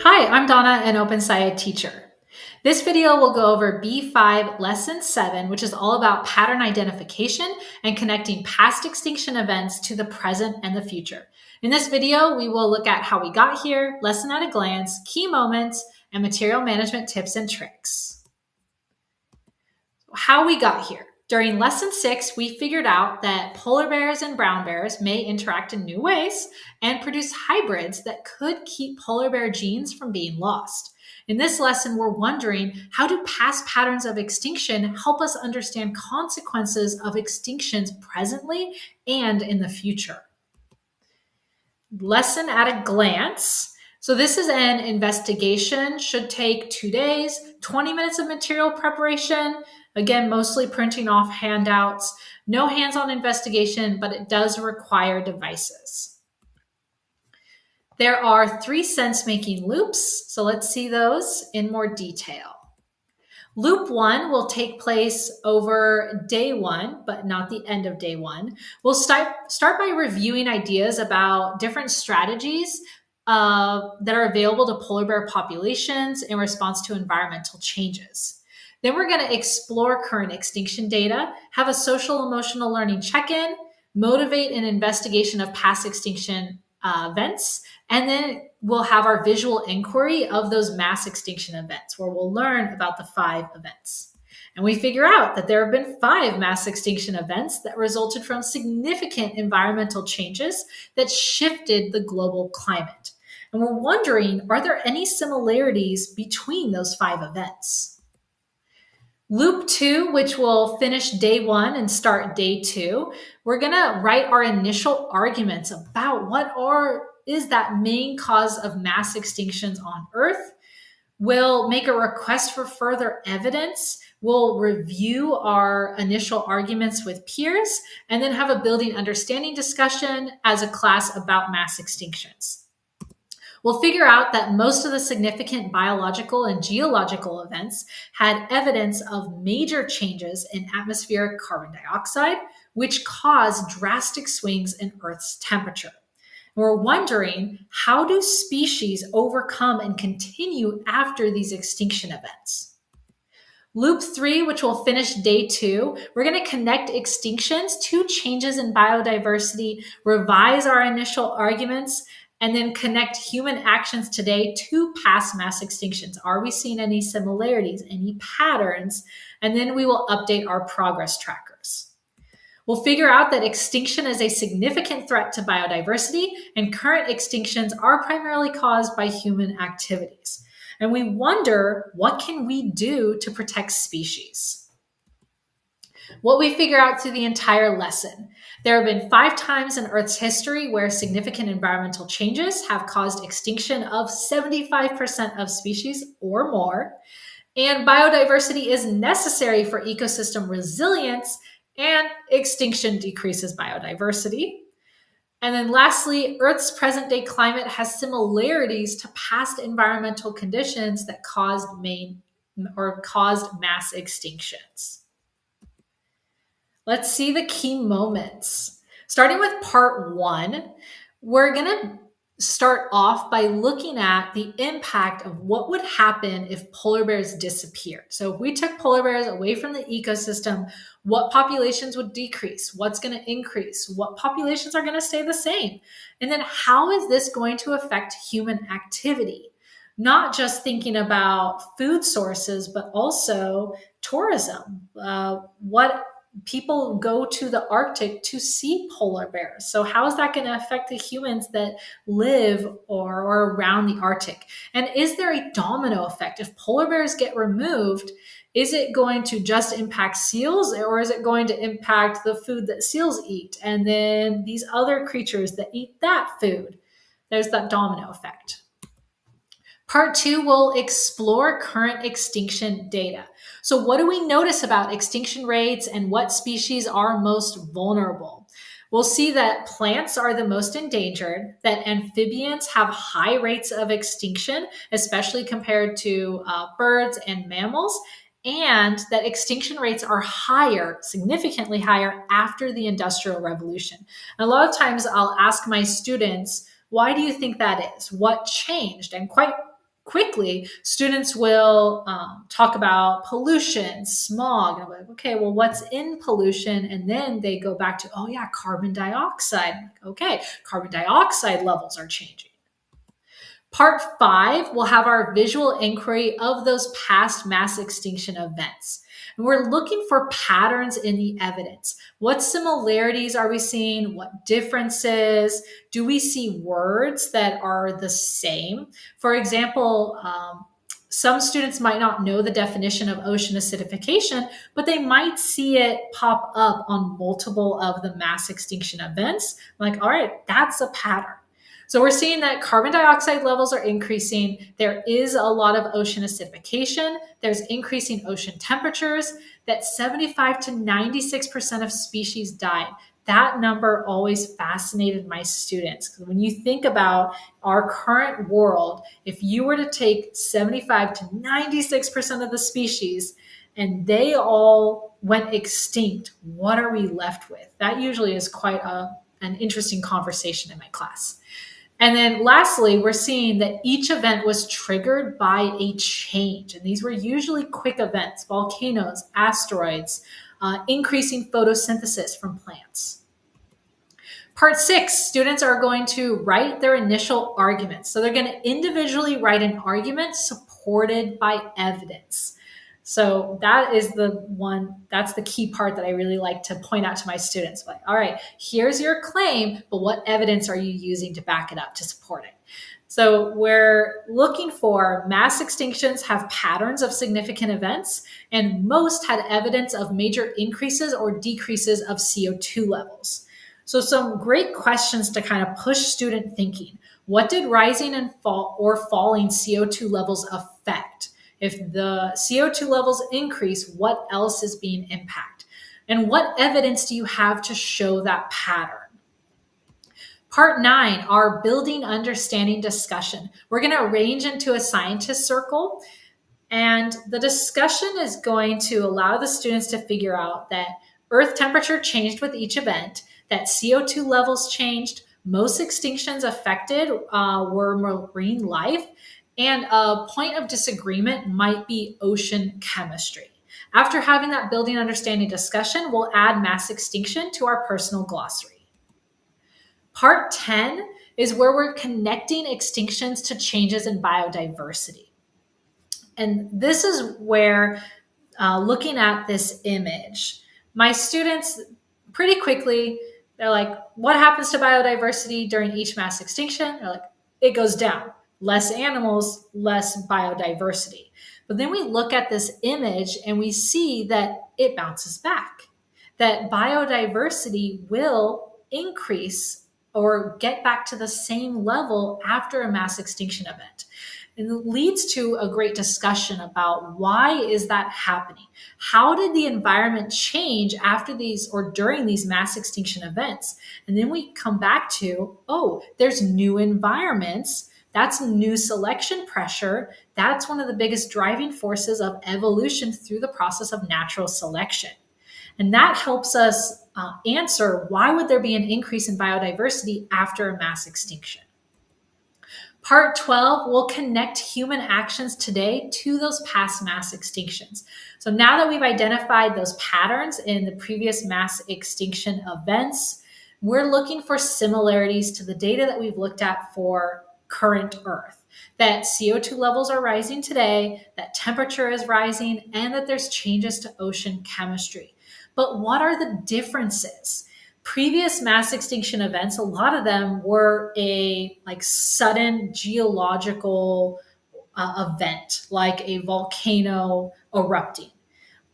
Hi, I'm Donna, an OpenSciEd teacher. This video will go over B.5 Lesson 7, which is all about pattern identification and connecting past extinction events to the present and the future. In this video, we will look at how we got here, lesson at a glance, key moments, and material management tips and tricks. How we got here. During lesson 6, we figured out that polar bears and brown bears may interact in new ways and produce hybrids that could keep polar bear genes from being lost. In this lesson, we're wondering, how do past patterns of extinction help us understand consequences of extinctions presently and in the future? Lesson at a glance. So this is an investigation, should take 2 days, 20 minutes of material preparation. Again, mostly printing off handouts, no hands-on investigation, but it does require devices. There are 3 sense-making loops, so let's see those in more detail. Loop 1 will take place over day 1, but not the end of day 1. We'll start by reviewing ideas about different strategies that are available to polar bear populations in response to environmental changes. Then we're going to explore current extinction data, have a social emotional learning check-in, motivate an investigation of past extinction events, and then we'll have our visual inquiry of those mass extinction events, where we'll learn about the 5 events. And we figure out that there have been 5 mass extinction events that resulted from significant environmental changes that shifted the global climate. And we're wondering, are there any similarities between those 5 events? Loop 2, which will finish day 1 and start day 2, we're going to write our initial arguments about what is that main cause of mass extinctions on Earth. We'll make a request for further evidence. We'll review our initial arguments with peers, and then have a building understanding discussion as a class about mass extinctions. We'll figure out that most of the significant biological and geological events had evidence of major changes in atmospheric carbon dioxide, which caused drastic swings in Earth's temperature. We're wondering, how do species overcome and continue after these extinction events? Loop 3, which will finish day 2, we're going to connect extinctions to changes in biodiversity, revise our initial arguments, and then connect human actions today to past mass extinctions. Are we seeing any similarities, any patterns? And then we will update our progress trackers. We'll figure out that extinction is a significant threat to biodiversity, and current extinctions are primarily caused by human activities. And we wonder, what can we do to protect species? What we figure out through the entire lesson. There have been 5 times in Earth's history where significant environmental changes have caused extinction of 75% of species or more. And biodiversity is necessary for ecosystem resilience, and extinction decreases biodiversity. And then lastly, Earth's present-day climate has similarities to past environmental conditions that caused mass extinctions. Let's see the key moments. Starting with part 1, we're going to start off by looking at the impact of what would happen if polar bears disappeared. So if we took polar bears away from the ecosystem, what populations would decrease? What's going to increase? What populations are going to stay the same? And then how is this going to affect human activity? Not just thinking about food sources, but also tourism. What people go to the Arctic to see polar bears. So how is that going to affect the humans that live or around the Arctic? And is there a domino effect? If polar bears get removed, is it going to just impact seals, or is it going to impact the food that seals eat? And then these other creatures that eat that food, there's that domino effect. Part 2 will explore current extinction data. So what do we notice about extinction rates and what species are most vulnerable? We'll see that plants are the most endangered, that amphibians have high rates of extinction, especially compared to birds and mammals, and that extinction rates are higher, significantly higher, after the Industrial Revolution. And a lot of times I'll ask my students, why do you think that is? What changed? And quite quickly, students will talk about pollution, smog. And I'm like, okay, well, what's in pollution? And then they go back to, oh yeah, carbon dioxide. I'm like, okay, carbon dioxide levels are changing. Part 5 will have our visual inquiry of those past mass extinction events. And we're looking for patterns in the evidence. What similarities are we seeing? What differences? Do we see words that are the same? For example, some students might not know the definition of ocean acidification, but they might see it pop up on multiple of the mass extinction events. Like, all right, that's a pattern. So we're seeing that carbon dioxide levels are increasing. There is a lot of ocean acidification. There's increasing ocean temperatures, that 75 to 96% of species died. That number always fascinated my students. Because when you think about our current world, if you were to take 75 to 96% of the species and they all went extinct, what are we left with? That usually is quite an interesting conversation in my class. And then lastly, we're seeing that each event was triggered by a change. And these were usually quick events, volcanoes, asteroids, increasing photosynthesis from plants. Part 6, students are going to write their initial arguments. So they're going to individually write an argument supported by evidence. So that is that's the key part that I really like to point out to my students. Like, all right, here's your claim, but what evidence are you using to back it up, to support it? So we're looking for mass extinctions have patterns of significant events, and most had evidence of major increases or decreases of CO2 levels. So some great questions to kind of push student thinking. What did rising and falling CO2 levels affect? If the CO2 levels increase, what else is being impacted? And what evidence do you have to show that pattern? Part 9, our building understanding discussion. We're going to arrange into a scientist circle, and the discussion is going to allow the students to figure out that Earth temperature changed with each event, that CO2 levels changed, most extinctions affected were marine life, and a point of disagreement might be ocean chemistry. After having that building understanding discussion, we'll add mass extinction to our personal glossary. Part 10 is where we're connecting extinctions to changes in biodiversity. And this is where, looking at this image, my students pretty quickly, they're like, what happens to biodiversity during each mass extinction? They're like, it goes down. Less animals, less biodiversity. But then we look at this image and we see that it bounces back, that biodiversity will increase or get back to the same level after a mass extinction event. And it leads to a great discussion about why is that happening? How did the environment change after these or during these mass extinction events? And then we come back to, oh, there's new environments. That's new selection pressure. That's one of the biggest driving forces of evolution through the process of natural selection. And that helps us answer why would there be an increase in biodiversity after a mass extinction. Part 12 will connect human actions today to those past mass extinctions. So now that we've identified those patterns in the previous mass extinction events, we're looking for similarities to the data that we've looked at for current Earth. That CO2 levels are rising today, that temperature is rising, and that there's changes to ocean chemistry. But what are the differences? Previous mass extinction events, a lot of them were a sudden geological event, like a volcano erupting.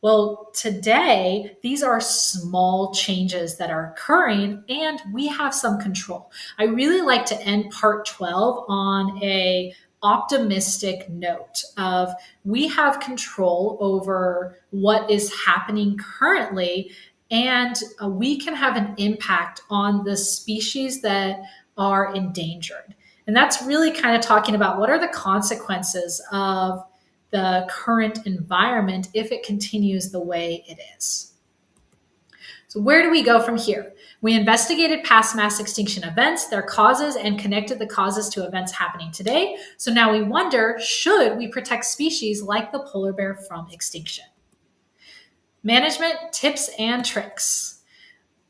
Well, today, these are small changes that are occurring and we have some control. I really like to end part 12 on a optimistic note of we have control over what is happening currently, and we can have an impact on the species that are endangered. And that's really kind of talking about what are the consequences of the current environment if it continues the way it is. So where do we go from here? We investigated past mass extinction events, their causes, and connected the causes to events happening today. So now we wonder, should we protect species like the polar bear from extinction? Management tips and tricks.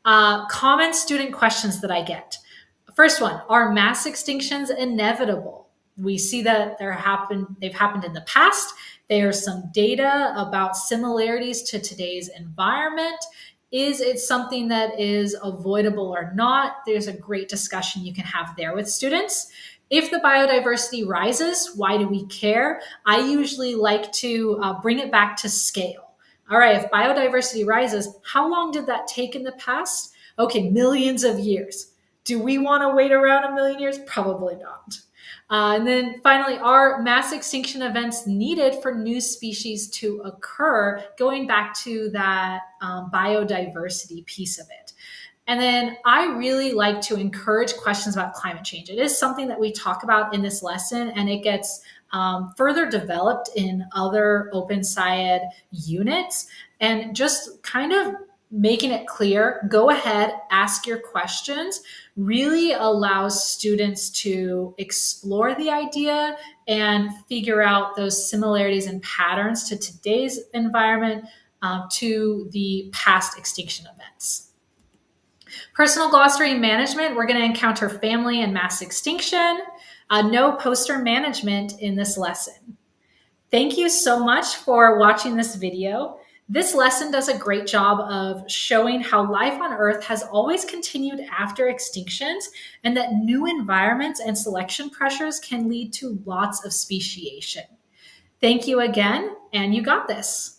Common student questions that I get. First one, are mass extinctions inevitable? We see that they've happened in the past. There's some data about similarities to today's environment. Is it something that is avoidable or not? There's a great discussion you can have there with students. If the biodiversity rises, why do we care? I usually like to bring it back to scale. All right, if biodiversity rises, how long did that take in the past? Okay, millions of years. Do we want to wait around a million years? Probably not. And then finally, are mass extinction events needed for new species to occur? Going back to that biodiversity piece of it. And then I really like to encourage questions about climate change. It is something that we talk about in this lesson, and it gets further developed in other OpenSciEd units. And just kind of making it clear, go ahead, ask your questions, really allows students to explore the idea and figure out those similarities and patterns to today's environment to the past extinction events. Personal glossary management, we're going to encounter family and mass extinction. No poster management in this lesson. Thank you so much for watching this video. This lesson does a great job of showing how life on Earth has always continued after extinctions, and that new environments and selection pressures can lead to lots of speciation. Thank you again, and you got this.